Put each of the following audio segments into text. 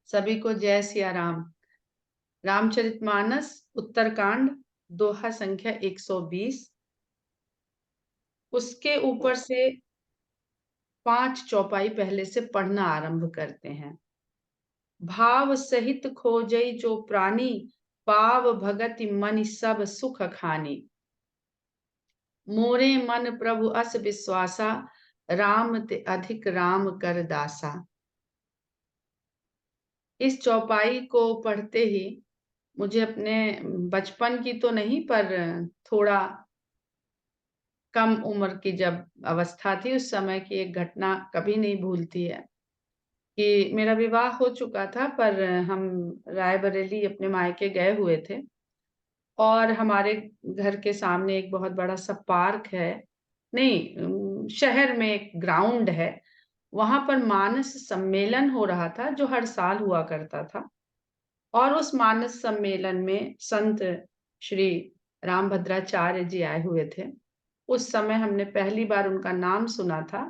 सभी को जय सिया राम। रामचरितमानस उत्तरकांड दोहा संख्या 120। उसके ऊपर से 5 चौपाई पहले से पढ़ना आरंभ करते हैं। भाव सहित खोजई जो प्राणी, पाव भगति मन सब सुख खानी। मोरे मन प्रभु अस विश्वासा, राम ते अधिक राम कर दासा। इस चौपाई को पढ़ते ही मुझे अपने बचपन की तो नहीं पर थोड़ा कम उम्र की जब अवस्था थी उस समय की एक घटना कभी नहीं भूलती है कि मेरा विवाह हो चुका था, पर हम रायबरेली अपने मायके गए हुए थे और हमारे घर के सामने एक बहुत बड़ा सा पार्क है, नहीं शहर में एक ग्राउंड है। वहां पर मानस सम्मेलन हो रहा था जो हर साल हुआ करता था। और उस मानस सम्मेलन में संत श्री रामभद्राचार्य जी आए हुए थे। उस समय हमने पहली बार उनका नाम सुना था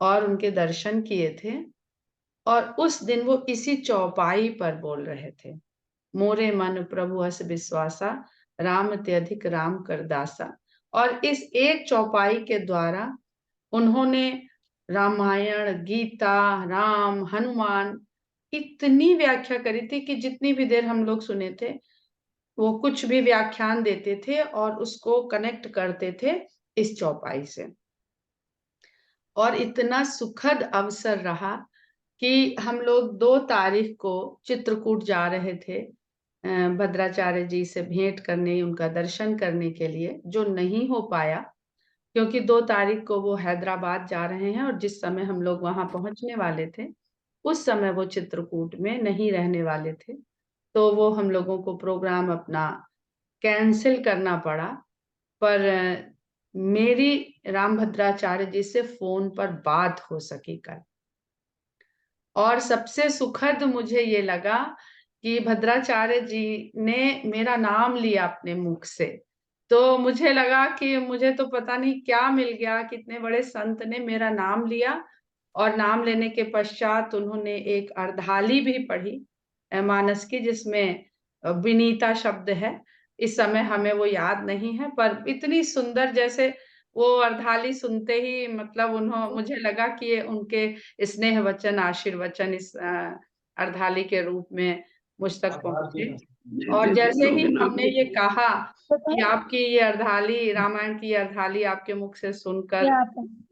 और उनके दर्शन किए थे। और उस दिन वो इसी चौपाई पर बोल रहे थे, मोरे मन प्रभु अस विश्वासा, राम ते अधिक राम कर दासा। और इस एक चौपाई के द्वारा उन्होंने रामायण, गीता, राम, हनुमान इतनी व्याख्या करी थी कि जितनी भी देर हम लोग सुने थे वो कुछ भी व्याख्यान देते थे और उसको कनेक्ट करते थे इस चौपाई से। और इतना सुखद अवसर रहा कि हम लोग 2 तारीख को चित्रकूट जा रहे थे भद्राचार्य जी से भेंट करने, उनका दर्शन करने के लिए, जो नहीं हो पाया क्योंकि 2 तारीख को वो हैदराबाद जा रहे हैं और जिस समय हम लोग वहां पहुंचने वाले थे उस समय वो चित्रकूट में नहीं रहने वाले थे। तो वो हम लोगों को प्रोग्राम अपना कैंसिल करना पड़ा। पर मेरी रामभद्राचार्य जी से फोन पर बात हो सकी कल। और सबसे सुखद मुझे ये लगा कि भद्राचार्य जी ने मेरा नाम लिया अपने मुख से। तो मुझे लगा कि मुझे तो पता नहीं क्या मिल गया, कितने बड़े संत ने मेरा नाम लिया। और नाम लेने के पश्चात उन्होंने एक अर्धाली भी पढ़ी मानस की, जिसमें विनीता शब्द है। इस समय हमें वो याद नहीं है, पर इतनी सुंदर, जैसे वो अर्धाली सुनते ही मतलब मुझे लगा कि ये उनके स्नेह वचन, आशीर्वचन इस अर्धाली के रूप में मुझ तक पहुंचे। और जैसे ही हमने ये कहा कि आपकी ये अर्धाली, रामायण की अर्धाली आपके मुख से सुनकर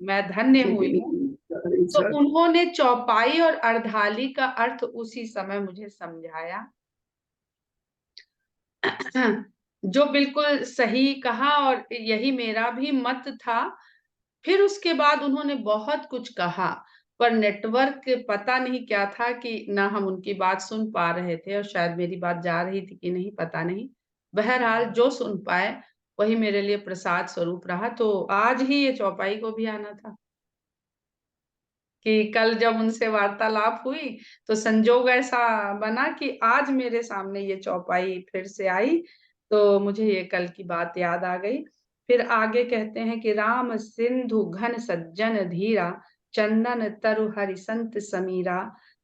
मैं धन्य हुई हूँ, तो उन्होंने चौपाई और अर्धाली का अर्थ उसी समय मुझे समझाया जो बिल्कुल सही कहा और यही मेरा भी मत था। फिर उसके बाद उन्होंने बहुत कुछ कहा, पर नेटवर्क पता नहीं क्या था कि ना हम उनकी बात सुन पा रहे थे और शायद मेरी बात जा रही थी कि नहीं पता नहीं। बहरहाल जो सुन पाए वही मेरे लिए प्रसाद स्वरूप रहा। तो आज ही ये चौपाई को भी आना था कि कल जब उनसे वार्तालाप हुई तो संजोग ऐसा बना कि आज मेरे सामने ये चौपाई फिर से आई, तो मुझे ये कल की बात याद आ गई। फिर आगे कहते हैं कि राम सिंधु घन सज्जन धीरा, चंदन तरु हरि संत समीरा,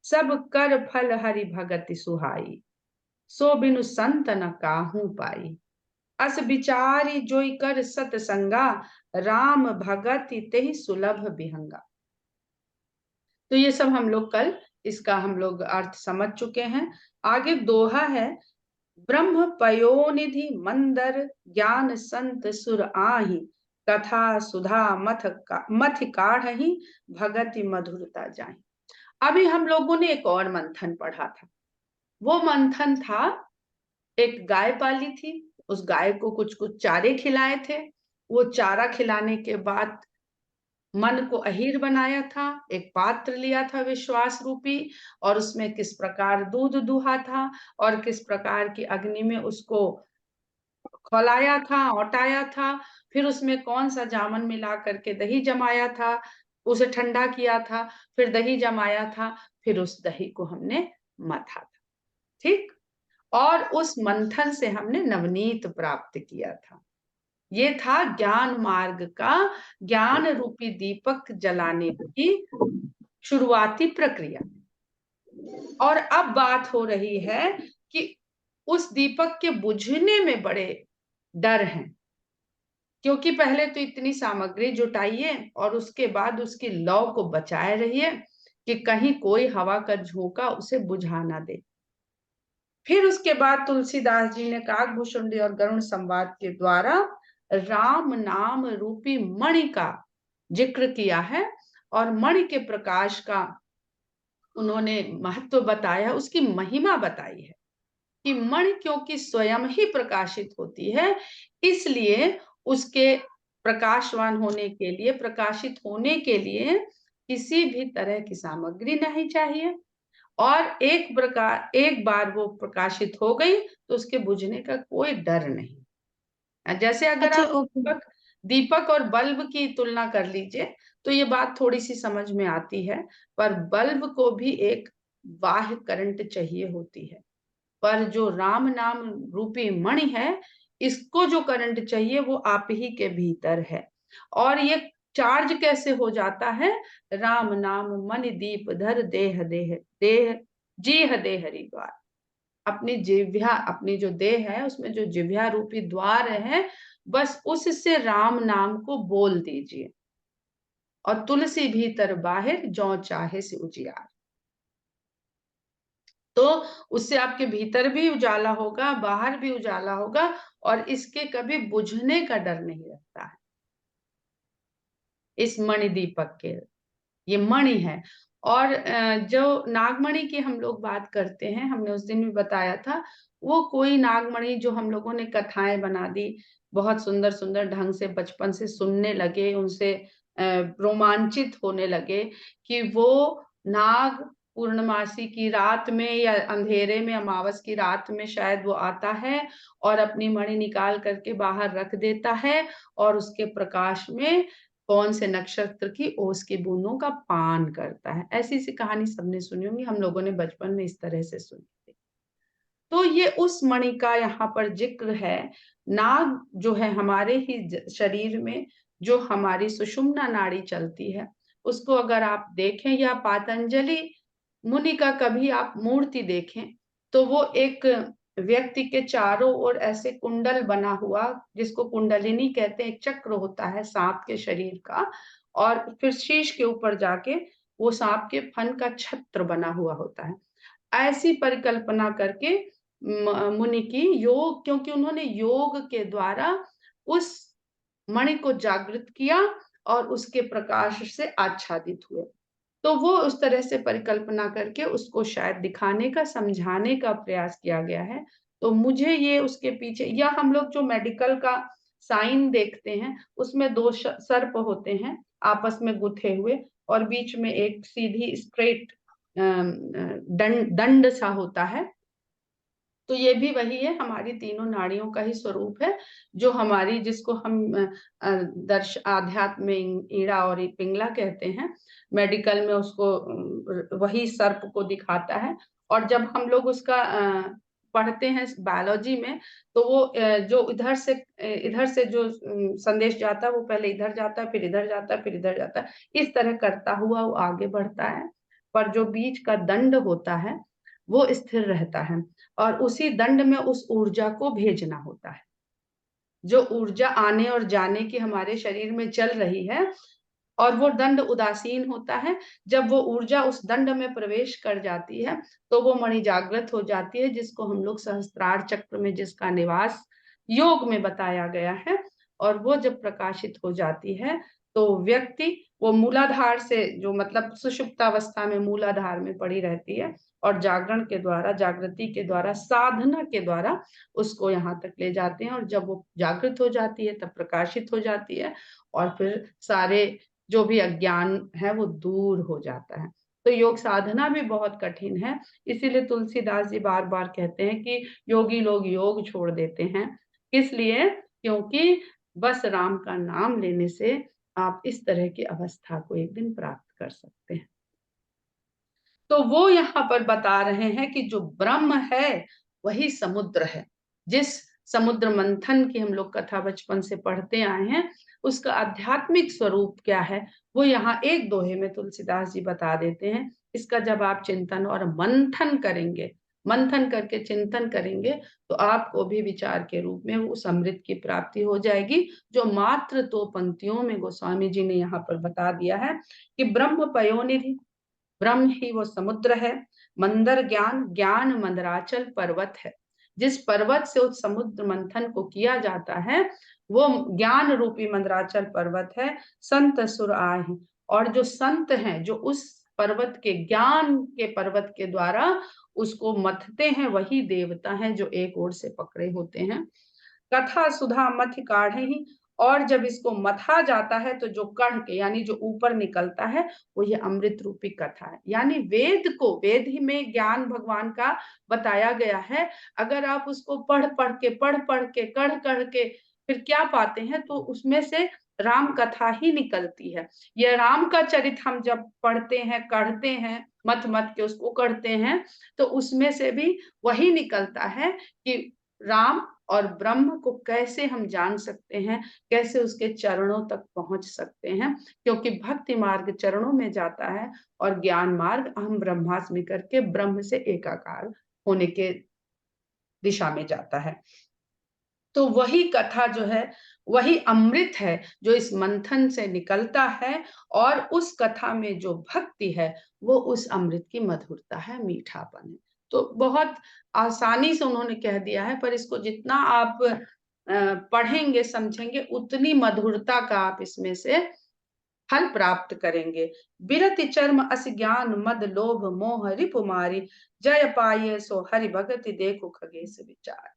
सब कर फल हरि भगति सुहाई, सो बिनु संत न काहू पाई। अस विचारी जोई कर सतसंगा, राम भगति तेहि सुलभ बिहंगा। तो ये सब हम लोग कल इसका हम लोग अर्थ समझ चुके हैं। आगे दोहा है, ब्रह्म पयोनिधि मंदर, ज्ञान संत सुर आहि, कथा सुधा मथ काढ़हि, भगति मधुरता जाहि। अभी हम लोगों ने एक और मंथन पढ़ा था। वो मंथन था, एक गाय पाली थी, उस गाय को कुछ कुछ चारे खिलाए थे। वो चारा खिलाने के बाद मन को अहीर बनाया था, एक पात्र लिया था विश्वास रूपी, और उसमें किस प्रकार दूध दुहा था और किस प्रकार की अग्नि में उसको खौलाया था, औटाया था। फिर उसमें कौन सा जामन मिला करके दही जमाया था, उसे ठंडा किया था, फिर दही जमाया था, फिर उस दही को हमने मथा था। ठीक। और उस मंथन से हमने नवनीत प्राप्त किया था। ये था ज्ञान मार्ग का, ज्ञान रूपी दीपक जलाने की शुरुआती प्रक्रिया। और अब बात हो रही है कि उस दीपक के बुझने में बड़े डर हैं, क्योंकि पहले तो इतनी सामग्री जुटाइए और उसके बाद उसकी लौ को बचाए रहिए कि कहीं कोई हवा का झोंका उसे बुझा ना दे। फिर उसके बाद तुलसीदास जी ने काकभूषुंडी और गरुण संवाद के द्वारा राम नाम रूपी मणि का जिक्र किया है और मणि के प्रकाश का उन्होंने महत्व बताया, उसकी महिमा बताई है कि मणि क्योंकि स्वयं ही प्रकाशित होती है, इसलिए उसके प्रकाशवान होने के लिए, प्रकाशित होने के लिए किसी भी तरह की सामग्री नहीं चाहिए। और एक बार वो प्रकाशित हो गई तो उसके बुझने का कोई डर नहीं। जैसे अगर अच्छा, आप ओके। दीपक और बल्ब की तुलना कर लीजिए तो ये बात थोड़ी सी समझ में आती है, पर बल्ब को भी एक बाह्य करंट चाहिए होती है, पर जो राम नाम रूपी मणि है, इसको जो करंट चाहिए वो आप ही के भीतर है। और ये चार्ज कैसे हो जाता है? राम नाम मणि दीप धर देह देह देह जीह देह हरिद्वार। अपनी जिह्वा, अपनी जो देह है उसमें जो जिह्वा रूपी द्वार है, बस उससे राम नाम को बोल दीजिए और तुलसी भीतर बाहिर जो चाहे से उजियार। तो उससे आपके भीतर भी उजाला होगा, बाहर भी उजाला होगा और इसके कभी बुझने का डर नहीं रहता है। इस मणि दीपक के, ये मणि है। और जो नागमणि की हम लोग बात करते हैं, हमने उस दिन भी बताया था, वो कोई नागमणि जो हम लोगों ने कथाएं बना दी, बहुत सुंदर सुंदर ढंग से बचपन से सुनने लगे, उनसे रोमांचित होने लगे कि वो नाग पूर्णमासी की रात में या अंधेरे में, अमावस की रात में शायद वो आता है और अपनी मणि निकाल करके बाहर रख देता है और उसके प्रकाश में कौन से नक्षत्र की ओस की बूंदों का पान करता है। ऐसी सी कहानी सबने सुनी होंगी, हम लोगों ने बचपन में इस तरह से सुनी थी। तो ये उस मणि का यहाँ पर जिक्र है। नाग जो है हमारे ही शरीर में, जो हमारी सुषुम्ना नाड़ी चलती है, उसको अगर आप देखें या पातंजलि मुनि का कभी आप मूर्ति देखें, तो वो एक व्यक्ति के चारों ओर ऐसे कुंडल बना हुआ, जिसको कुंडलिनी कहते हैं, एक चक्र होता है सांप के शरीर का, और फिर शीश के ऊपर जाके वो सांप के फन का छत्र बना हुआ होता है। ऐसी परिकल्पना करके मुनि की योग, क्योंकि उन्होंने योग के द्वारा उस मणि को जागृत किया और उसके प्रकाश से आच्छादित हुए। तो वो उस तरह से परिकल्पना करके उसको शायद दिखाने का, समझाने का प्रयास किया गया है। तो मुझे ये उसके पीछे, या हम लोग जो मेडिकल का साइन देखते हैं, उसमें दो सर्प होते हैं आपस में गुथे हुए और बीच में एक सीधी स्ट्रेट दंड दंड सा होता है। तो ये भी वही है, हमारी तीनों नाड़ियों का ही स्वरूप है, जो हमारी, जिसको हम दर्श आध्यात्म में ईड़ा और पिंगला कहते हैं, मेडिकल में उसको वही सर्प को दिखाता है। और जब हम लोग उसका पढ़ते हैं बायोलॉजी में, तो वो जो इधर से जो संदेश जाता है, वो पहले इधर जाता है, फिर इधर जाता है, फिर इधर जाता है, इस तरह करता हुआ वो आगे बढ़ता है। पर जो बीच का दंड होता है वो स्थिर रहता है और उसी दंड में उस ऊर्जा को भेजना होता है। जो ऊर्जा आने और जाने की हमारे शरीर में चल रही है, और वो दंड उदासीन होता है। जब वो ऊर्जा उस दंड में प्रवेश कर जाती है, तो वो मणि जागृत हो जाती है, जिसको हम लोग सहस्त्रार चक्र में, जिसका निवास योग में बताया गया है। और वो जब प्रकाशित हो जाती है, तो व्यक्ति वो मूलाधार से, जो मतलब सुषुप्तावस्था में मूलाधार में पड़ी रहती है, और जागरण के द्वारा, जागृति के द्वारा, साधना के द्वारा उसको यहाँ तक ले जाते हैं। और जब वो जागृत हो जाती है तब प्रकाशित हो जाती है, और फिर सारे जो भी अज्ञान है वो दूर हो जाता है। तो योग साधना भी बहुत कठिन है, इसीलिए तुलसीदास जी बार बार कहते हैं कि योगी लोग योग छोड़ देते हैं। किस लिए? क्योंकि बस राम का नाम लेने से आप इस तरह की अवस्था को एक दिन प्राप्त कर सकते हैं। तो वो यहाँ पर बता रहे हैं कि जो ब्रह्म है वही समुद्र है। जिस समुद्र मंथन की हम लोग कथा बचपन से पढ़ते आए हैं, उसका आध्यात्मिक स्वरूप क्या है, वो यहाँ एक दोहे में तुलसीदास जी बता देते हैं। इसका जब आप चिंतन और मंथन करेंगे, मंथन करके चिंतन करेंगे, तो आपको भी विचार के रूप में उस अमृत की प्राप्ति हो जाएगी, जो मात्र 2 पंक्तियों में गोस्वामी जी ने यहाँ पर बता दिया है कि ब्रह्म पयोनिधि, ब्रह्म ही वो समुद्र है, मंदर ज्ञान, ज्ञान मंदराचल पर्वत है। जिस पर्वत से उस समुद्र मंथन को किया जाता है, वो ज्ञान रूपी मंदराचल पर्वत है। संत सुर आए, और जो संत हैं, जो उस पर्वत के, ज्ञान के पर्वत के द्वारा उसको मथते हैं, वही देवता हैं जो एक ओर से पकड़े होते हैं। कथा सुधा मथ काढ़े ही, और जब इसको मथा जाता है तो जो कढ़ के यानी जो ऊपर निकलता है, वो ये अमृत रूपी कथा है। यानी वेद को, वेद ही में ज्ञान भगवान का बताया गया है। अगर आप उसको पढ़ पढ़ के, पढ़ पढ़ के, कढ़ कढ़ के फिर क्या पाते हैं, तो उसमें से राम कथा ही निकलती है। यह राम का चरित हम जब पढ़ते हैं, कढ़ते हैं, मथ मथ के उसको करते हैं, तो उसमें से भी वही निकलता है कि राम और ब्रह्म को कैसे हम जान सकते हैं, कैसे उसके चरणों तक पहुंच सकते हैं, क्योंकि भक्ति मार्ग चरणों में जाता है और ज्ञान मार्ग अहम ब्रह्मास्मि करके ब्रह्म से एकाकार होने के दिशा में जाता है। तो वही कथा जो है, वही अमृत है जो इस मंथन से निकलता है, और उस कथा में जो भक्ति है, वो उस अमृत की मधुरता है, मीठापन है। तो बहुत आसानी से उन्होंने कह दिया है, पर इसको जितना आप पढ़ेंगे, समझेंगे, उतनी मधुरता का आप इसमें से फल प्राप्त करेंगे। बिरति चर्म अस ज्ञान मद लोभ मोह रिपुमारी, जय पाइये सो हरि भगति देखो खगेश विचार।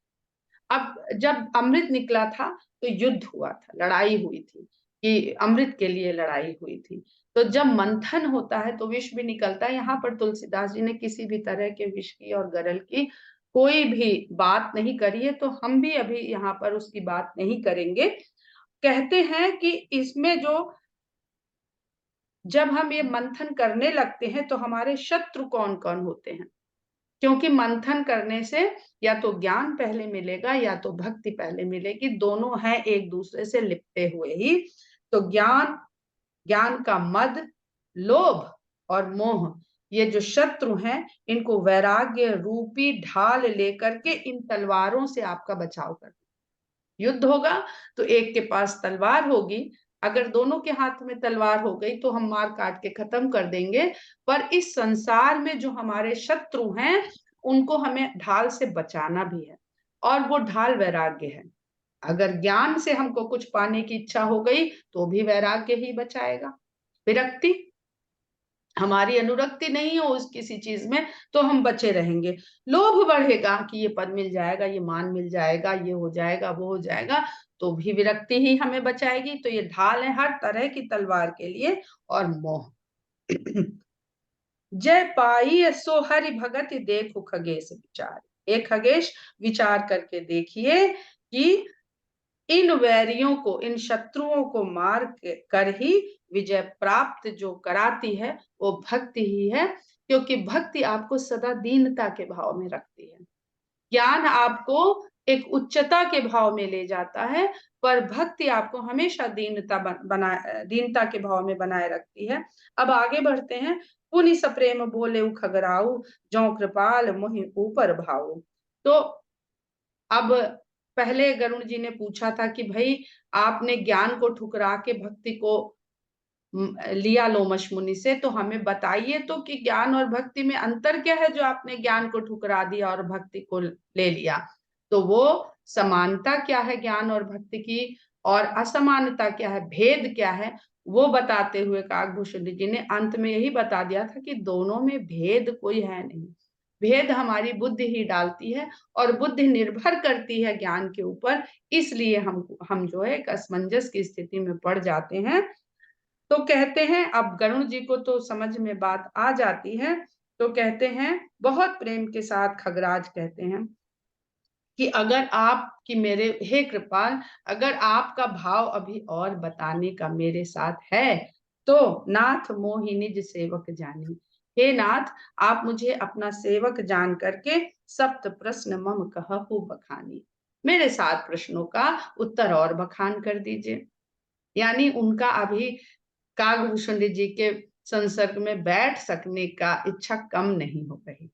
अब जब अमृत निकला था, तो युद्ध हुआ था, लड़ाई हुई थी, कि अमृत के लिए लड़ाई हुई थी। तो जब मंथन होता है तो विष भी निकलता है। यहाँ पर तुलसीदास जी ने किसी भी तरह के विष की और गरल की कोई भी बात नहीं करी है, तो हम भी अभी यहाँ पर उसकी बात नहीं करेंगे। कहते हैं कि इसमें जो, जब हम ये मंथन करने लगते हैं, तो हमारे शत्रु कौन कौन होते हैं, क्योंकि मंथन करने से या तो ज्ञान पहले मिलेगा या तो भक्ति पहले मिलेगी, दोनों हैं एक दूसरे से लिपटे हुए ही। तो ज्ञान, ज्ञान का मद, लोभ और मोह, ये जो शत्रु हैं, इनको वैराग्य रूपी ढाल लेकर के इन तलवारों से आपका बचाव कर, युद्ध होगा तो एक के पास तलवार होगी, अगर दोनों के हाथ में तलवार हो गई तो हम मार काट के खत्म कर देंगे। पर इस संसार में जो हमारे शत्रु हैं, उनको हमें ढाल से बचाना भी है, और वो ढाल वैराग्य है। अगर ज्ञान से हमको कुछ पाने की इच्छा हो गई, तो भी वैराग्य ही बचाएगा। विरक्ति, हमारी अनुरक्ति नहीं हो उस किसी चीज में, तो हम बचे रहेंगे। लोभ बढ़ेगा कि ये पद मिल जाएगा, ये मान मिल जाएगा, ये हो जाएगा, वो हो जाएगा, तो भी विरक्ति ही हमें बचाएगी। तो ये ढाल है हर तरह की तलवार के लिए। और मोह जय पाई सो हरि भगत देखो खगेश विचार, एक खगेश विचार करके देखिए कि इन वैरियों को, इन शत्रुओं को मार कर ही विजय प्राप्त जो कराती है, वो भक्ति ही है। क्योंकि भक्ति आपको सदा दीनता के भाव में रखती है, ज्ञान आपको एक उच्चता के भाव में ले जाता है, पर भक्ति आपको हमेशा दीनता के भाव में बनाए रखती है। अब आगे बढ़ते हैं। पुनि सप्रेम बोले खगराऊ, जौ कृपाल मोहि ऊपर भाऊ। तो अब पहले गरुण जी ने पूछा था कि भाई, आपने ज्ञान को ठुकरा के भक्ति को लिया लोमश मुनि से, तो हमें बताइए तो कि ज्ञान और भक्ति में अंतर क्या है, जो आपने ज्ञान को ठुकरा दिया और भक्ति को ले लिया। तो वो समानता क्या है ज्ञान और भक्ति की, और असमानता क्या है, भेद क्या है, वो बताते हुए काकभूषण जी ने अंत में यही बता दिया था कि दोनों में भेद कोई है नहीं। भेद हमारी बुद्धि ही डालती है, और बुद्धि निर्भर करती है ज्ञान के ऊपर। इसलिए हम जो है एक असमंजस की स्थिति में पड़ जाते हैं। तो कहते हैं, अब गरुण जी को तो समझ में बात आ जाती है, तो कहते हैं, बहुत प्रेम के साथ खगराज कहते हैं कि अगर आप, कि मेरे, हे कृपाल, अगर आपका भाव अभी और बताने का मेरे साथ है, तो नाथ मोहि निज सेवक जानी, हे नाथ, आप मुझे अपना सेवक जान करके सप्त प्रश्न मम कहहु बखानी, मेरे 7 प्रश्नों का उत्तर और बखान कर दीजिए। यानी उनका अभी कागभूषण जी के संसर्ग में बैठ सकने का इच्छा कम नहीं हो रही है।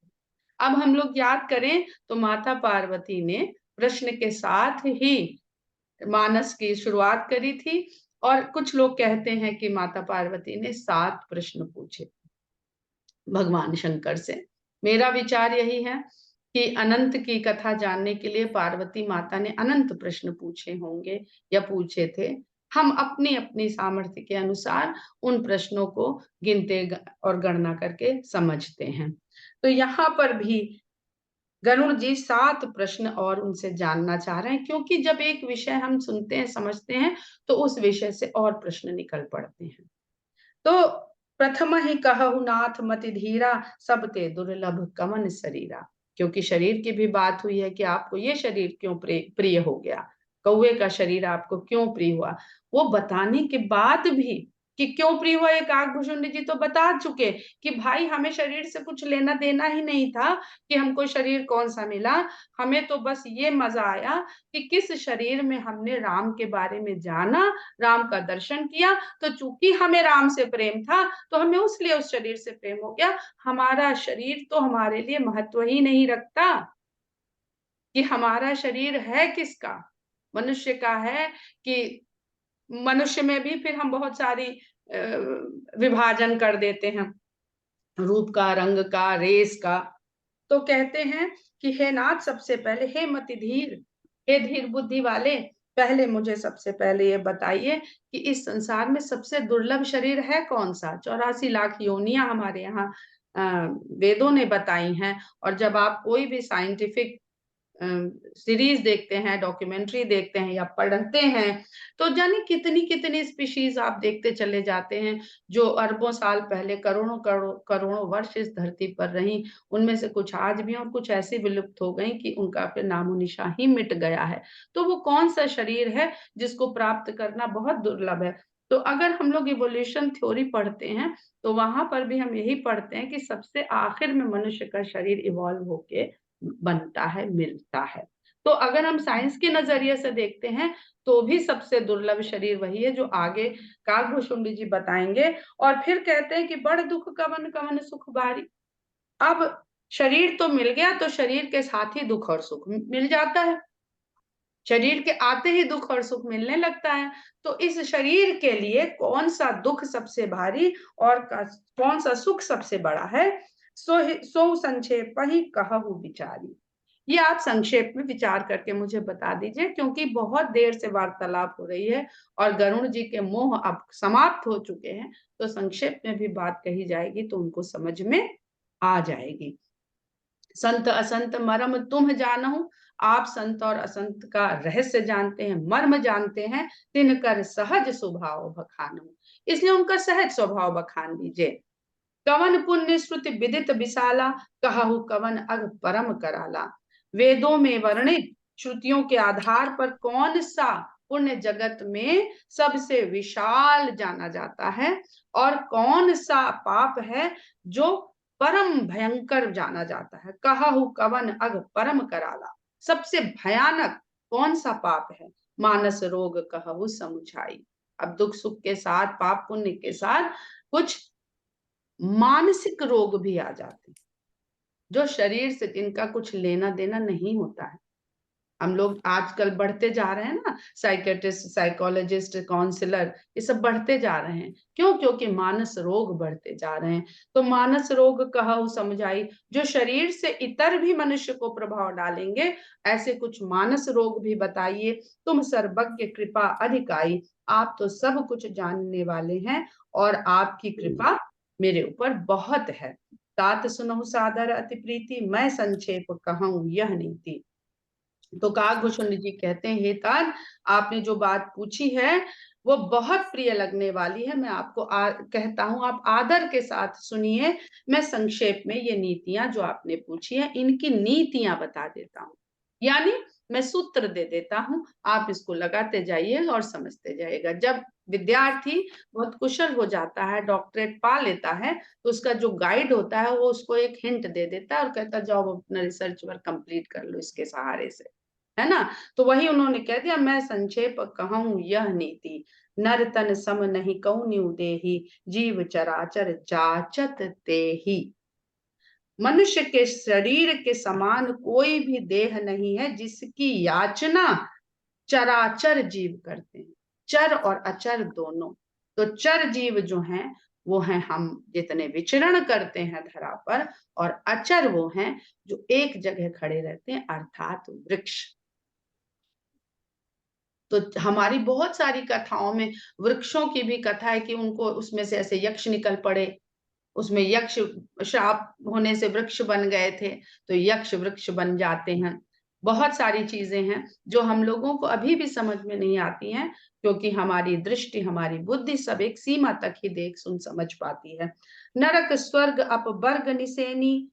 अब हम लोग याद करें तो माता पार्वती ने प्रश्न के साथ ही मानस की शुरुआत करी थी, और कुछ लोग कहते हैं कि माता पार्वती ने 7 प्रश्न पूछे भगवान शंकर से। मेरा विचार यही है कि अनंत की कथा जानने के लिए पार्वती माता ने अनंत प्रश्न पूछे होंगे या पूछे थे। हम अपनी अपनी सामर्थ्य के अनुसार उन प्रश्नों को गिनते और गणना करके समझते हैं। तो यहाँ पर भी गरुड़ जी 7 प्रश्न और उनसे जानना चाह रहे हैं, क्योंकि जब एक विषय हम सुनते हैं, समझते हैं, तो उस विषय से और प्रश्न निकल पड़ते हैं। तो प्रथम ही कहु नाथ मति धीरा, सब ते दुर्लभ कमन शरीरा। क्योंकि शरीर की भी बात हुई है कि आपको ये शरीर क्यों प्रिय हो गया, कौवे का शरीर आपको क्यों प्रिय हुआ। वो बताने के बाद भी कि क्यों प्रिय हुआ, ये काकभूषुंडी जी तो बता चुके कि भाई हमें शरीर से कुछ लेना देना ही नहीं था कि हमको शरीर कौन सा मिला। हमें तो बस ये मजा आया कि किस शरीर में हमने राम के बारे में जाना, राम का दर्शन किया, तो चूंकि हमें राम से प्रेम था तो हमें उसलिए उस शरीर से प्रेम हो गया। हमारा शरीर तो हमारे लिए महत्व ही नहीं रखता कि हमारा शरीर है किसका, मनुष्य का है। कि मनुष्य में भी फिर हम बहुत सारी विभाजन कर देते हैं, रूप का, रंग का, रेस का। तो कहते हैं कि हे नाथ, सबसे पहले हे मति धीर, हे धीर बुद्धि वाले, पहले मुझे सबसे पहले ये बताइए कि इस संसार में सबसे दुर्लभ शरीर है कौन सा। 84 लाख योनियां हमारे यहाँ वेदों ने बताई हैं। और जब आप कोई भी साइंटिफिक सीरीज देखते हैं, डॉक्यूमेंट्री देखते हैं या पढ़ते हैं, तो जाने कितनी कितनी स्पीशीज आप देखते चले जाते हैं जो अरबों साल पहले, करोड़ों करोड़ों करोड़ों वर्ष इस धरती पर रही। उनमें से कुछ आज भी और कुछ ऐसी विलुप्त हो गई कि उनका फिर नामो निशान ही मिट गया है। तो वो कौन सा शरीर है जिसको प्राप्त करना बहुत दुर्लभ है। तो अगर हम लोग इवोल्यूशन थ्योरी पढ़ते हैं तो वहां पर भी हम यही पढ़ते हैं कि सबसे आखिर में मनुष्य का शरीर इवॉल्व होके बनता है, मिलता है। तो अगर हम साइंस के नजरिए से देखते हैं तो भी सबसे दुर्लभ शरीर वही है जो आगे काकभूषुंडी जी बताएंगे। और फिर कहते हैं कि बड़ दुख कवन कवन सुख बारी। अब शरीर तो मिल गया तो शरीर के साथ ही दुख और सुख मिल जाता है, शरीर के आते ही दुख और सुख मिलने लगता है। तो इस शरीर के लिए कौन सा दुख सबसे भारी और कौन सा सुख सबसे बड़ा है, सो संक्षेप ही कहु विचारी। ये आप संक्षेप में विचार करके मुझे बता दीजिए, क्योंकि बहुत देर से वार्तालाप हो रही है और गरुड़ जी के मोह अब समाप्त हो चुके हैं। तो संक्षेप में भी बात कही जाएगी तो उनको समझ में आ जाएगी। संत असंत मर्म तुम जानहु, आप संत और असंत का रहस्य जानते हैं, मर्म जानते हैं। तिनकर सहज स्वभाव बखानो, इसलिए उनका सहज स्वभाव बखान दीजिए। कवन पुण्य श्रुति विदित विशाला, कहु कवन अग परम कराला। वेदों में वर्णित श्रुतियों के आधार पर कौन सा पुण्य जगत में सबसे विशाल जाना जाता है, और कौन सा पाप है जो परम भयंकर जाना जाता है। कहु कवन अग परम कराला, सबसे भयानक कौन सा पाप है। मानस रोग कहु समुझाई। अब दुख सुख के साथ, पाप पुण्य के साथ कुछ मानसिक रोग भी आ जाते हैं जो शरीर से, जिनका कुछ लेना देना नहीं होता है। हम लोग आजकल बढ़ते जा रहे हैं ना, साइकेट्रिस्ट, साइकोलॉजिस्ट, काउंसलर, ये सब बढ़ते जा रहे हैं। क्यों? क्योंकि मानस रोग बढ़ते जा रहे हैं। तो मानस रोग कहु समझाई, जो शरीर से इतर भी मनुष्य को प्रभाव डालेंगे, ऐसे कुछ मानस रोग भी बताइए। तुम सर्वज्ञ कृपा अधिकाई, आप तो सब कुछ जानने वाले हैं और आपकी कृपा मेरे ऊपर बहुत है। तात सुनहु सादर अति प्रीति, मैं संक्षेप कहूँ यह नीति। तो काकभूषुंडी जी कहते हैं, हे तात, आपने जो बात पूछी है वो बहुत प्रिय लगने वाली है। मैं आपको कहता हूं, आप आदर के साथ सुनिए। मैं संक्षेप में ये नीतियां जो आपने पूछी है, इनकी नीतियां बता देता हूँ। यानी मैं सूत्र दे देता हूँ, आप इसको लगाते जाइए और समझते जाइएगा। जब विद्यार्थी बहुत कुशल हो जाता है, डॉक्टरेट पा लेता है, तो उसका जो गाइड होता है वो उसको एक हिंट दे देता है और कहता है जाओ अपना रिसर्च वर्क कंप्लीट कर लो इसके सहारे से। है ना? तो वही उन्होंने कह दिया, मैं संक्षेप कहूँ यह नीति, नर तन सम नहीं कउनिउ देहि, जीव चराचर जाचत तेहि। मनुष्य के शरीर के समान कोई भी देह नहीं है जिसकी याचना चराचर जीव करते हैं, चर और अचर दोनों। तो चर जीव जो हैं वो हैं हम जितने विचरण करते हैं धरा पर, और अचर वो हैं जो एक जगह खड़े रहते हैं, अर्थात वृक्ष। तो हमारी बहुत सारी कथाओं में वृक्षों की भी कथा है कि उनको उसमें से ऐसे यक्ष निकल पड़े, उसमें यक्ष श्राप होने से वृक्ष बन गए थे, तो यक्ष वृक्ष बन जाते हैं। बहुत सारी चीजें हैं जो हम लोगों को अभी भी समझ में नहीं आती हैं, क्योंकि हमारी दृष्टि, हमारी बुद्धि सब एक सीमा तक ही देख सुन समझ पाती है। नरक स्वर्ग अपवर्ग निसेनी,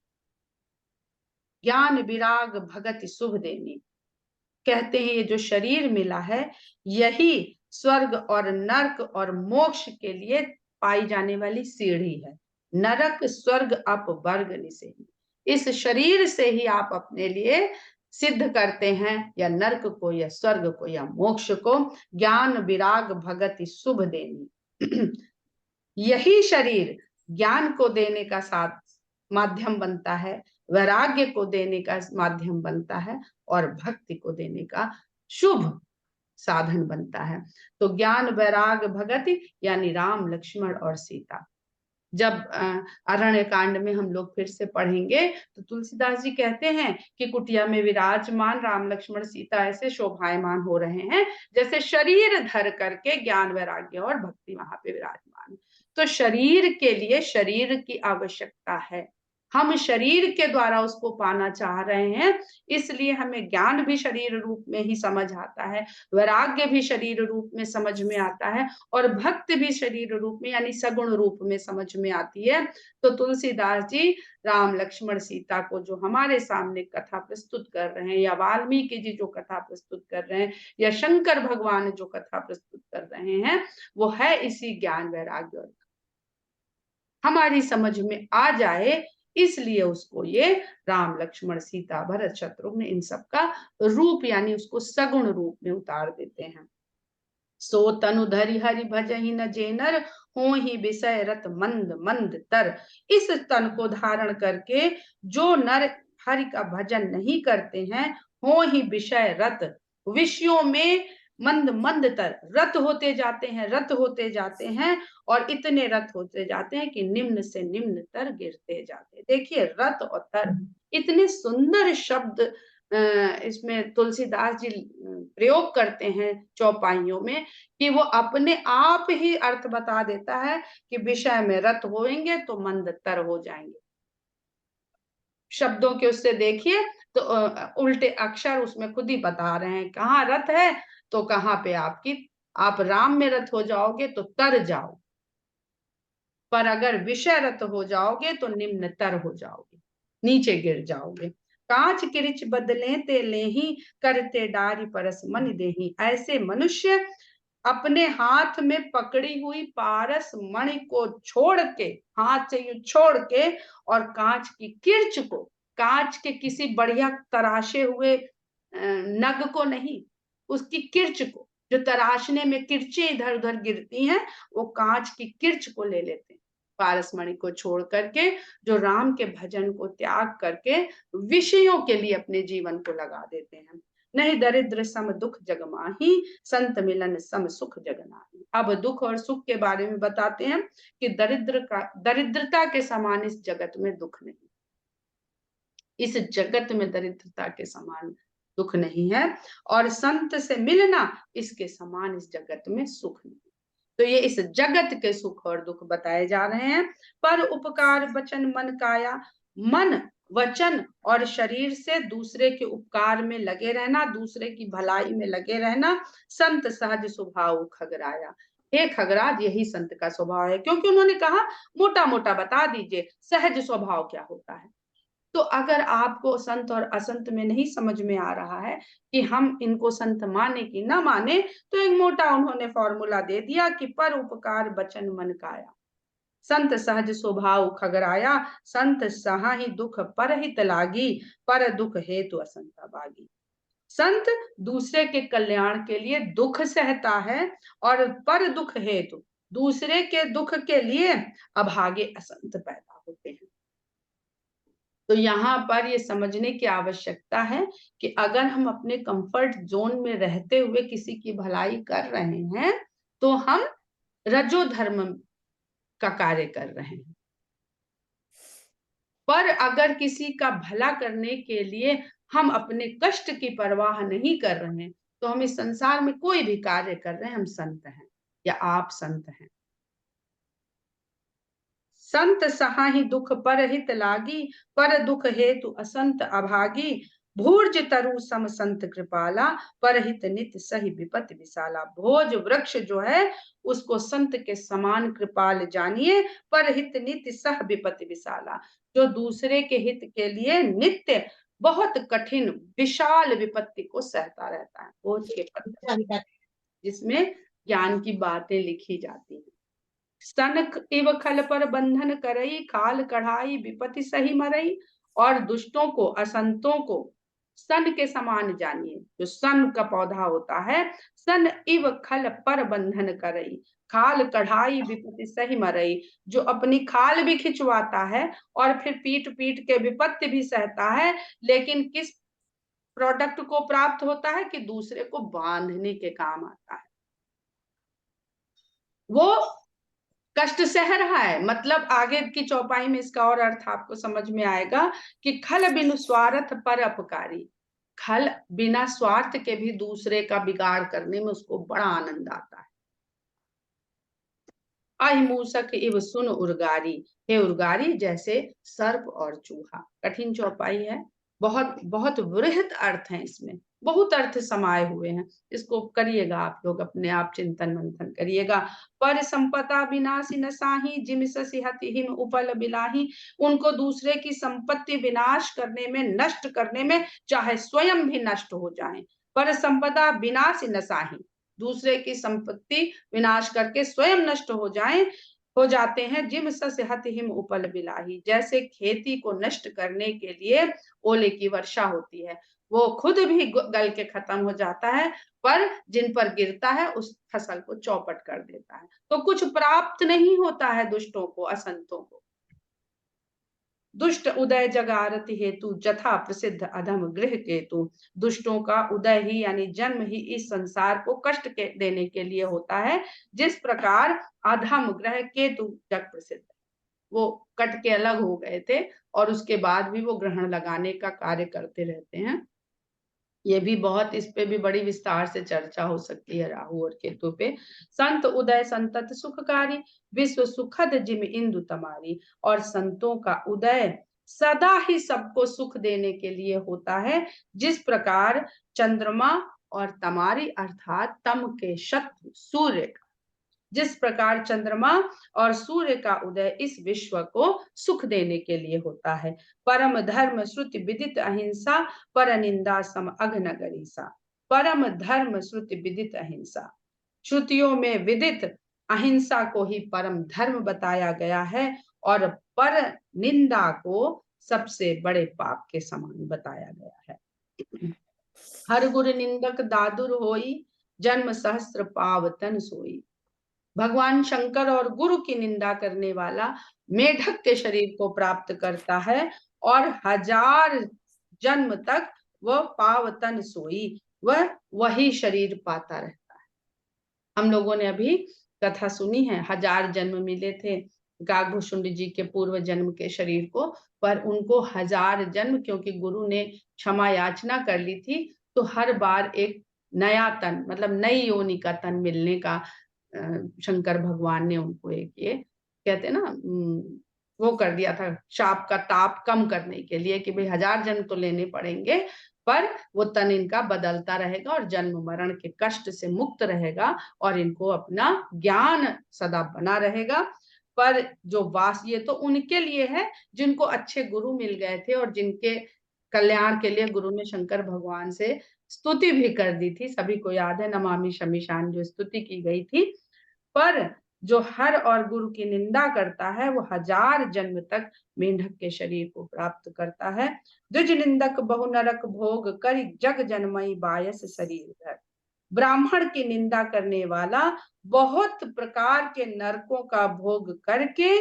ज्ञान विराग भगति शुभ देनी। कहते हैं ये जो शरीर मिला है, यही स्वर्ग और नरक और मोक्ष के लिए पाई जाने वाली सीढ़ी है। नरक स्वर्ग अपवर्ग निसेनी, इस शरीर से ही आप अपने लिए सिद्ध करते हैं, या नरक को, या स्वर्ग को, या मोक्ष को। ज्ञान विराग भगति शुभ देनी यही शरीर ज्ञान को देने का साथ माध्यम बनता है, वैराग्य को देने का माध्यम बनता है, और भक्ति को देने का शुभ साधन बनता है। तो ज्ञान वैराग भगति यानी राम लक्ष्मण और सीता। जब अरण्य कांड में हम लोग फिर से पढ़ेंगे तो तुलसीदास जी कहते हैं कि कुटिया में विराजमान राम लक्ष्मण सीता ऐसे शोभायमान हो रहे हैं जैसे शरीर धर करके ज्ञान वैराग्य और भक्ति वहां पे विराजमान। तो शरीर के लिए शरीर की आवश्यकता है, हम शरीर के द्वारा उसको पाना चाह रहे हैं, इसलिए हमें ज्ञान भी शरीर रूप में ही समझ आता है, वैराग्य भी शरीर रूप में समझ में आता है, और भक्ति भी शरीर रूप में यानी सगुण रूप में समझ में आती है। तो तुलसीदास जी राम लक्ष्मण सीता को जो हमारे सामने कथा प्रस्तुत कर रहे हैं, या वाल्मीकि जी जो कथा प्रस्तुत कर रहे हैं, या शंकर भगवान जो कथा प्रस्तुत कर रहे हैं, वो है इसी ज्ञान वैराग्य और हमारी समझ में आ जाए, इसलिए उसको ये राम लक्ष्मण सीता भरत शत्रुघ्न इन सब का रूप यानी उसको सगुण रूप में उतार देते हैं। सो तनु धरि हरि भजहि न जेनर, हो ही विषय रत मंद मंद तर। इस तन को धारण करके जो नर हरि का भजन नहीं करते हैं, हो ही विषय रत, विषयों में मंद मंद तर, रत होते जाते हैं, रत होते जाते हैं, और इतने रत होते जाते हैं कि निम्न से निम्न तर गिरते जाते हैं। देखिए रत और तर, इतने सुंदर शब्द इसमें तुलसीदास जी प्रयोग करते हैं चौपाइयों में, कि वो अपने आप ही अर्थ बता देता है कि विषय में रत होएंगे तो मंदतर हो जाएंगे। शब्दों के उससे देखिए तो उल्टे अक्षर उसमें खुद ही बता रहे हैं, कहाँ रत है तो कहाँ पे आपकी, आप राम में रत हो जाओगे तो तर जाओ, पर अगर विषय रत हो जाओगे तो निम्नतर हो जाओगे, नीचे गिर जाओगे। कांच किरिच बदले ते लेही, करते डारी परस मन देही। ऐसे मनुष्य अपने हाथ में पकड़ी हुई पारस मणि को छोड़ के, हाथ से यू छोड़ के, और कांच की किर्च को, कांच के किसी बढ़िया तराशे हुए नग को नहीं, उसकी किर्च को, जो तराशने में किरचें इधर उधर गिरती हैं, वो कांच की किर्च को ले लेते हैं, पारसमणि को छोड़ करके, जो राम के भजन को त्याग करके विषयों के लिए अपने जीवन को लगा देते हैं। नहीं दरिद्र सम दुख जग माही, संत मिलन सम सुख जग नाही। अब दुख और सुख के बारे में बताते हैं कि दरिद्रता के समान इस जगत में दुख नहीं, इस जगत में दरिद्रता के समान दुख नहीं है, और संत से मिलना इसके समान इस जगत में सुख नहीं। तो ये इस जगत के सुख और दुख बताए जा रहे हैं। पर उपकार वचन मन काया, मन वचन और शरीर से दूसरे के उपकार में लगे रहना, दूसरे की भलाई में लगे रहना, संत सहज स्वभाव खगराया। हे खगराज, यही संत का स्वभाव है, क्योंकि उन्होंने कहा मोटा मोटा बता दीजिए सहज स्वभाव क्या होता है। तो अगर आपको संत और असंत में नहीं समझ में आ रहा है कि हम इनको संत माने कि ना माने, तो एक मोटा उन्होंने फॉर्मूला दे दिया कि पर उपकार बचन मन काया, संत सहज स्वभाव खगराया, संत सहा ही दुख पर हित लागी, पर दुख हेतु असंता बागी। संत दूसरे के कल्याण के लिए दुख सहता है और पर दुख हेतु दूसरे के दुख के लिए अभागे असंत पैदा होते हैं। तो यहाँ पर ये समझने की आवश्यकता है कि अगर हम अपने कंफर्ट जोन में रहते हुए किसी की भलाई कर रहे हैं, तो हम रजो धर्म का कार्य कर रहे हैं। पर अगर किसी का भला करने के लिए हम अपने कष्ट की परवाह नहीं कर रहे हैं, तो हम इस संसार में कोई भी कार्य कर रहे हैं, हम संत हैं या आप संत हैं। संत सहाहि दुख परहित लागी, पर दुख हेतु असंत अभागी। भोज तरु सम संत कृपाला, परहित नित सही विपत्ति विशाला। भोज वृक्ष जो है उसको संत के समान कृपाल जानिए, परहित नित सह विपत्ति विशाला, जो दूसरे के हित के लिए नित्य बहुत कठिन विशाल विपत्ति को सहता रहता है। भोज के पत्र जिसमें ज्ञान की बातें लिखी जाती हैं। सनक इव खल पर बंधन करई, काल कढ़ाई विपत्ति सही मरई। और दुष्टों को असंतों को सन के समान जानिए। जो सन का पौधा होता है, सन इव खल पर बंधन करई, खाल कढ़ाई विपत्ति सही मरई, जो अपनी खाल भी खिंचवाता है और फिर पीट पीट के विपत्ति भी सहता है, लेकिन किस प्रोडक्ट को प्राप्त होता है कि दूसरे को बांधने के काम आता है। वो कष्ट सह रहा है, मतलब आगे की चौपाई में इसका और अर्थ आपको समझ में आएगा कि खल बिनु स्वार्थ पर अपकारी। खल बिना स्वार्थ के भी दूसरे का बिगाड़ करने में उसको बड़ा आनंद आता है। अहिमूसक इव सुन उर्गारी, हे उर्गारी जैसे सर्प और चूहा। कठिन चौपाई है, बहुत बहुत वृहत अर्थ है, इसमें बहुत अर्थ समाये हुए हैं। इसको करिएगा आप लोग, अपने आप चिंतन मंथन करिएगा। पर संपदा विनाशी न साही, जिम ससी हति हिम उपल बिलाही। उनको दूसरे की संपत्ति विनाश करने में, नष्ट करने में, चाहे स्वयं भी नष्ट हो जाए। पर संपदा विनाशी न साही, दूसरे की संपत्ति विनाश करके स्वयं नष्ट हो जाते हैं। जिम सस हत हिम उपल बिलाही, जैसे खेती को नष्ट करने के लिए ओले की वर्षा होती है, वो खुद भी गल के खत्म हो जाता है, पर जिन पर गिरता है उस फसल को चौपट कर देता है। तो कुछ प्राप्त नहीं होता है दुष्टों को, असंतों को। दुष्ट उदय जगारति हेतु, जथा प्रसिद्ध अधम गृह केतु। दुष्टों का उदय ही यानी जन्म ही इस संसार को कष्ट के देने के लिए होता है, जिस प्रकार अधम ग्रह केतु जग प्रसिद्ध है। वो कट के अलग हो गए थे और उसके बाद भी वो ग्रहण लगाने का कार्य करते रहते हैं। ये भी बहुत, इस पे भी बड़ी विस्तार से चर्चा हो सकती है राहु और केतु पे। संत उदय संतत सुखकारी, विश्व सुखद जिम इंदु तमारी। और संतों का उदय सदा ही सबको सुख देने के लिए होता है, जिस प्रकार चंद्रमा और तमारी अर्थात तम के शत्रु सूर्य का, जिस प्रकार चंद्रमा और सूर्य का उदय इस विश्व को सुख देने के लिए होता है। परम धर्म श्रुति विदित अहिंसा, पर निंदा सम अघन गरीसा। परम धर्म श्रुति विदित अहिंसा, श्रुतियों में विदित अहिंसा को ही परम धर्म बताया गया है, और पर निंदा को सबसे बड़े पाप के समान बताया गया है। हर गुरु निंदक दादुर होई, जन्म सहस्त्र पावतन सोई। भगवान शंकर और गुरु की निंदा करने वाला मेढक के शरीर को प्राप्त करता है, और 1000 जन्म तक वह पावतन सोई, वह वही शरीर पाता रहता है। हम लोगों ने अभी कथा सुनी है, 1000 जन्म मिले थे काकभूषुंड जी के पूर्व जन्म के शरीर को, पर उनको 1000 जन्म, क्योंकि गुरु ने क्षमा याचना कर ली थी, तो हर बार एक नया तन, मतलब नई योनि का तन मिलने का शंकर भगवान ने उनको एक, ये कहते हैं ना, वो कर दिया था, शाप का ताप कम करने के लिए कि भाई 1000 जन्म तो लेने पड़ेंगे, पर वो तन इनका बदलता रहेगा और जन्म मरण के कष्ट से मुक्त रहेगा, और इनको अपना ज्ञान सदा बना रहेगा। पर जो वास, ये तो उनके लिए है जिनको अच्छे गुरु मिल गए थे और जिनके कल्याण के लिए गुरु ने शंकर भगवान से स्तुति भी कर दी थी। सभी को याद है नमामि शमीशान जो स्तुति की गई थी। पर जो हर और गुरु की निंदा करता है वो 1000 जन्म तक मेंढक के शरीर को प्राप्त करता है। द्विज निंदक बहु नरक भोग करि जग जन्मई बायस शरीर धर। ब्राह्मण की निंदा करने वाला बहुत प्रकार के नरकों का भोग करके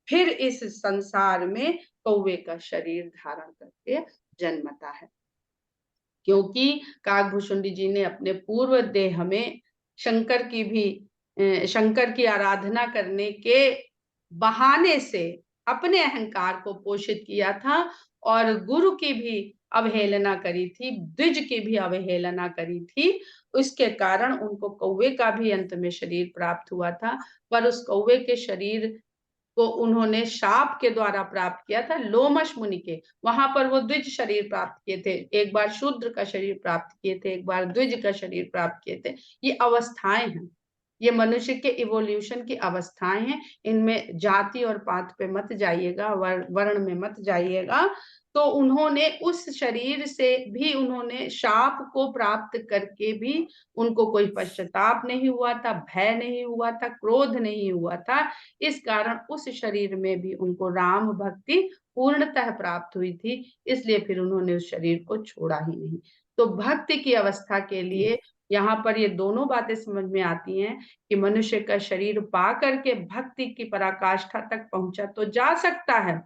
फिर इस संसार में कौवे का शरीर धारण करके जन्मता है। क्योंकि काकभूषुंडी जी ने अपने पूर्व देह में शंकर की भी शंकर की आराधना करने के बहाने से अपने अहंकार को पोषित किया था और गुरु की भी अवहेलना करी थी, द्विज की भी अवहेलना करी थी। उसके कारण उनको कौवे का भी अंत में शरीर प्राप्त हुआ था, पर उस कौवे के शरीर को उन्होंने शाप के द्वारा प्राप्त किया था लोमश मुनि के। वहां पर वो द्विज शरीर प्राप्त किए थे, एक बार शूद्र का शरीर प्राप्त किए थे, एक बार द्विज का शरीर प्राप्त किए थे। ये अवस्थाएं हैं, ये मनुष्य के इवोल्यूशन की अवस्थाएं हैं। इनमें जाति और पात पे मत जाइएगा, वर्ण में मत जाइएगा। तो उन्होंने उस शरीर से भी उन्होंने शाप को प्राप्त करके भी उनको कोई पश्चाताप नहीं हुआ था, भय नहीं हुआ था, क्रोध नहीं हुआ था। इस कारण उस शरीर में भी उनको राम भक्ति पूर्णतः प्राप्त हुई थी, इसलिए फिर उन्होंने उस शरीर को छोड़ा ही नहीं। तो भक्ति की अवस्था के लिए यहाँ पर ये दोनों बातें समझ में आती हैं कि मनुष्य का शरीर पा करके भक्ति की पराकाष्ठा तक पहुंचा तो जा सकता है,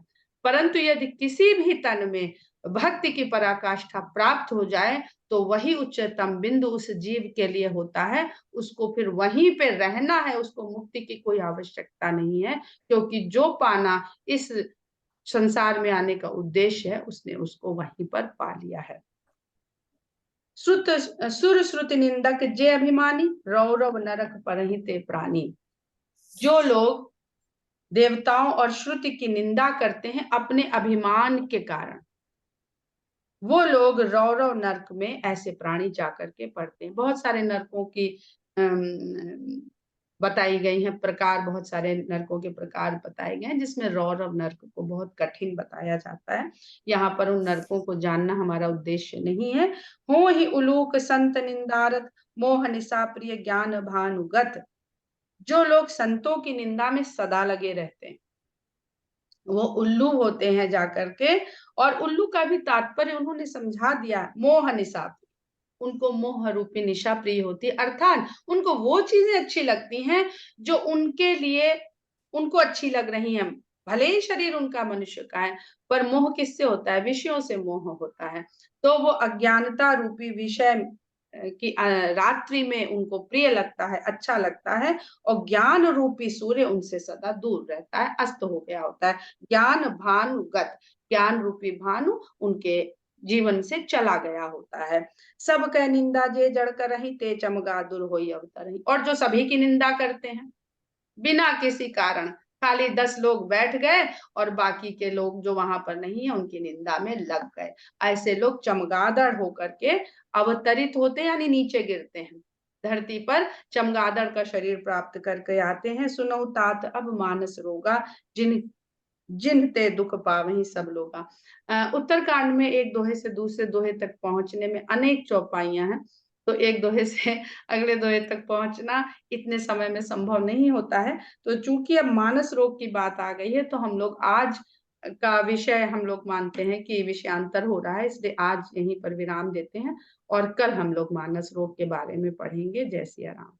परंतु यदि किसी भी तन में भक्ति की पराकाष्ठा प्राप्त हो जाए तो वही उच्चतम बिंदु उस जीव के लिए होता है। उसको फिर वहीं पे रहना है, उसको मुक्ति की कोई आवश्यकता नहीं है, क्योंकि जो पाना इस संसार में आने का उद्देश्य है उसने उसको वहीं पर पा लिया है। श्रुत सुर श्रुति निंदक जे अभिमानी रौरव नरक परहिते प्राणी। जो लोग देवताओं और श्रुति की निंदा करते हैं अपने अभिमान के कारण, वो लोग रौरव नरक में ऐसे प्राणी जाकर के पड़ते हैं। बहुत सारे नरकों की बताई गई हैं प्रकार, बहुत सारे नरकों के प्रकार बताए गए हैं, जिसमें रौरव नरक को बहुत कठिन बताया जाता है। यहाँ पर उन नरकों को जानना हमारा उद्देश्य नहीं है। हो ही उलूक संत निंदारत मोह निशा प्रिय ज्ञान भानुगत। जो लोग संतों की निंदा में सदा लगे रहते हैं वो उल्लू होते हैं जाकर के। और उल्लू का भी तात्पर्य उन्होंने समझा दिया, मोह निशा। उनको मोह रूपी निशा प्रिय होती है, अर्थात उनको वो चीजें अच्छी लगती हैं जो उनके लिए उनको अच्छी लग रही हैं। भले ही शरीर उनका मनुष्य का है, पर मोह किससे होता है? विषयों से मोह होता है। तो वो अज्ञानता रूपी विषय की रात्रि में उनको प्रिय लगता है, अच्छा लगता है, और ज्ञान रूपी सूर्य उनसे सदा दूर रहता है, अस्त हो गया होता है। ज्ञान भानुगत, ज्ञान रूपी भानु उनके जीवन से चला गया होता है। सब कह निंदा जे जड़ कर रही ते चमगादुर होई अवतरही। और जो सभी की निंदा करते हैं बिना किसी कारण, खाली 10 लोग बैठ गए और बाकी के लोग जो वहां पर नहीं है उनकी निंदा में लग गए, ऐसे लोग चमगादड़ होकर के अवतरित होते हैं, यानी नीचे गिरते हैं धरती पर, चमगादड़ का शरीर प्राप्त करके आते हैं। सुनो तात अब मानस रोगा जिन जिन ते दुख पावही सब लोगा। उत्तरकांड में एक दोहे से दूसरे दोहे तक पहुंचने में अनेक चौपाइयां हैं, तो एक दोहे से अगले दोहे तक पहुंचना इतने समय में संभव नहीं होता है। तो चूंकि अब मानस रोग की बात आ गई है तो हम लोग आज का विषय हम लोग मानते हैं कि विषयांतर हो रहा है, इसलिए आज यहीं पर विराम देते हैं और कल हम लोग मानस रोग के बारे में पढ़ेंगे। जय सिया राम।